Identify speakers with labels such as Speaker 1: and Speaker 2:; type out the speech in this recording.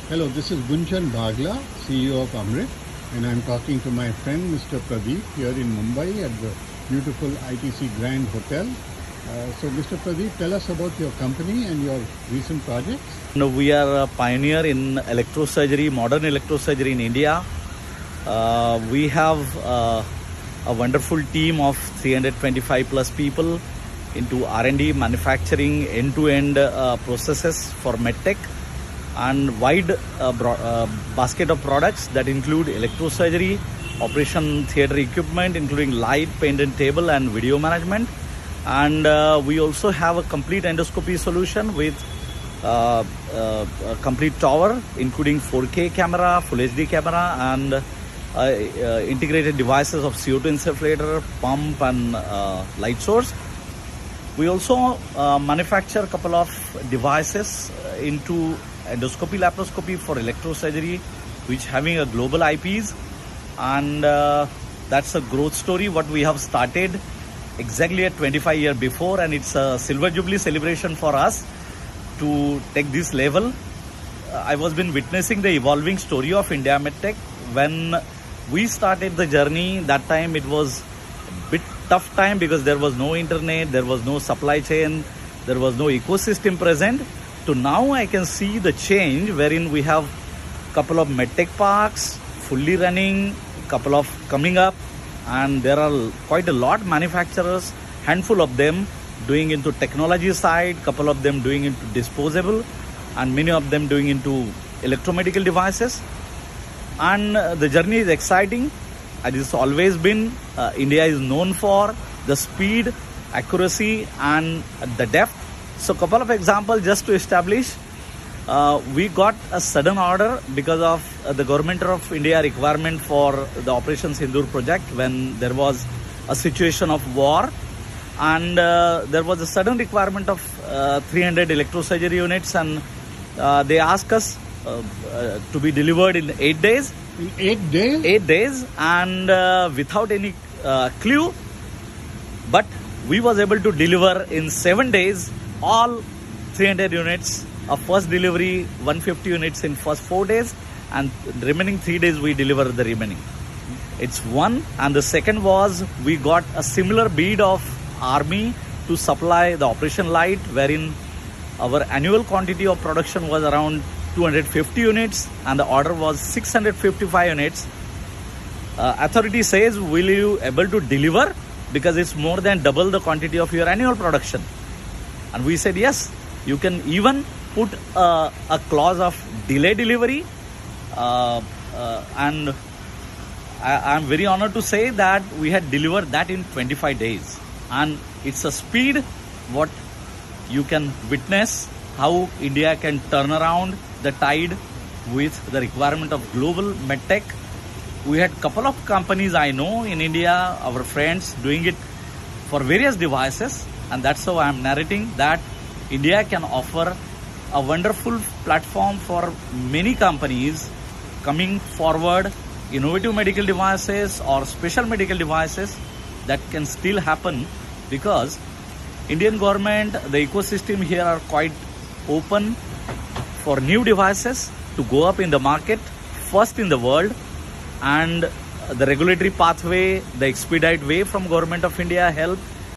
Speaker 1: Hello, this is Gunjan Bagla, CEO of Amritt, and I'm talking to my friend Mr. Pradeep here in Mumbai at the beautiful ITC Grand Hotel. So Mr. Pradeep, tell us about your company and your recent projects.
Speaker 2: We are a pioneer in electrosurgery, modern electrosurgery in India. We have a wonderful team of 325 plus people into R&D, manufacturing, end-to-end processes for MedTech, and wide basket of products that include electrosurgery, operation theater equipment, including light, paint and table, and video management. And we also have a complete endoscopy solution with a complete tower, including 4K camera, Full HD camera, and integrated devices of CO2 insufflator, pump, and light source. We also manufacture a couple of devices into endoscopy, laparoscopy for electrosurgery, which having a global IPs, and that's a growth story what we have started exactly at 25 years before, and it's a silver jubilee celebration for us to take this level. I was been witnessing the evolving story of India MedTech. When we started the journey, that time it was a bit tough time because there was no internet, there was no supply chain, there was no ecosystem present. To now I can see the change wherein we have couple of MedTech parks fully running, couple of coming up, and there are quite a lot manufacturers, handful of them doing into technology side, couple of them doing into disposable, and many of them doing into electromedical devices. And the journey is exciting, as it's always been. India is known for the speed, accuracy, and the depth. So couple of examples just to establish. We got a sudden order because of the government of India requirement for the Operation Sindoor project when there was a situation of war, and there was a sudden requirement of 300 electrosurgery units, and they asked us to be delivered in 8 days.
Speaker 1: In 8 days?
Speaker 2: 8 days, and without any clue, but we was able to deliver in 7 days all 300 units. Of first delivery 150 units in first 4 days, and remaining 3 days we deliver the remaining. It's one. And the second was we got a similar bid of army to supply the operation light, wherein our annual quantity of production was around 250 units and the order was 655 units. Authority says, will you able to deliver, because it's more than double the quantity of your annual production? And we said yes, you can even put a clause of delay delivery, and I'm very honored to say that we had delivered that in 25 days. And it's a speed what you can witness how India can turn around the tide with the requirement of global MedTech. We had couple of companies I know in India, our friends, doing it for various devices, and that's how I'm narrating that India can offer a wonderful platform for many companies coming forward, innovative medical devices or special medical devices that can still happen, because Indian government, the ecosystem here are quite open for new devices to go up in the market, first in the world, and the regulatory pathway, the expedite way from Government of India help